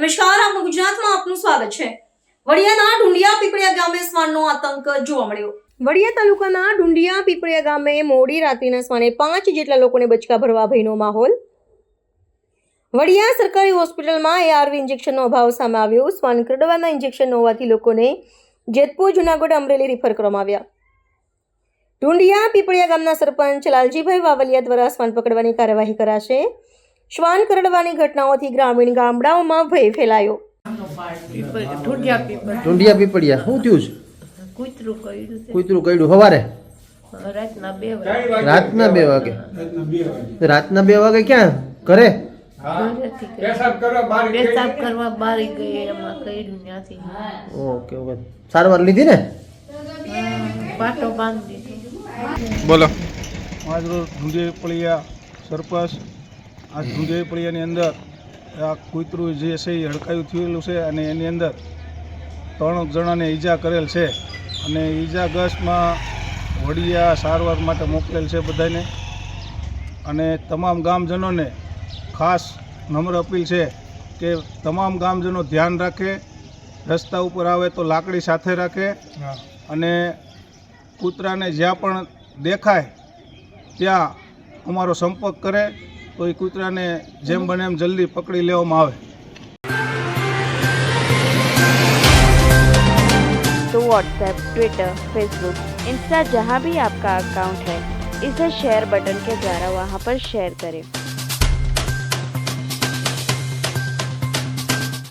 નમસ્કાર, આપનું ગુજરાતમાં આપનું સ્વાગત છે। વડિયાના ઢુંડિયા પીપળિયા ગામે શ્વાનનો આતંક જોવા મળ્યો। વડિયા તાલુકાના ઢુંડિયા પીપળિયા ગામે મોડી રાત્રિના શ્વાને 5 જેટલા લોકોને બચકા ભરવા ભયનો માહોલ। વડિયા સરકારી હોસ્પિટલમાં ARV ઇન્જેક્શનનો અભાવ સામે આવ્યો। શ્વાન કરડવાના ઇન્જેક્શન ન હોવાથી લોકોને જેતપુર, જુનાગઢ, અમરેલી રિફર કરવામાં આવ્યા। ઢુંડિયા પીપળિયા ગામના સરપંચ લાલજીભાઈ વાવલિયા દ્વારા શ્વાન પકડવાની કાર્યવાહી કરાશે। શ્વાન કરડવાની ઘટનાઓથી ગ્રામીણ ગામડાઓમાં ભય ફેલાયો। ઢુંડિયા પીપળિયા શું થયું છે? કૂતરું કર્યું સવારે રાતના 2 વાગે। રાતના 2 વાગે ક્યાં ઘરે પેશાબ કરવા બારી ગઈ એમાં કર્યું ત્યાંથી। ઓકે ઓકે, સારવાર લીધી ને? પાટો બાંધી દીધો। બોલો। આજ રોજ ઢુંડિયા પીપળિયા સરપંચ આ ઢુંડિયા પીપળિયાની અંદર આ કૂતરું જે છે એ હડકાયું થયેલું છે અને એની અંદર 3 જણાને ઈજા કરેલ છે અને ઈજાગ્રસ્તમાં વડિયા સારવાર માટે મોકલેલ છે બધાને। અને તમામ ગામજનોને ખાસ નમ્ર અપીલ છે કે તમામ ગામજનો ધ્યાન રાખે, રસ્તા ઉપર આવે તો લાકડી સાથે રાખે અને કૂતરાને જ્યાં પણ દેખાય ત્યાં અમારો સંપર્ક કરે તો એ કૂતરાને જેમ બને એમ જલ્દી પકડી લેવામાં આવે। तो व्हाट्सएप, ट्विटर, फेसबुक, इंस्टा जहाँ भी आपका अकाउंट है, इसे शेयर बटन के द्वारा वहाँ पर शेयर करें।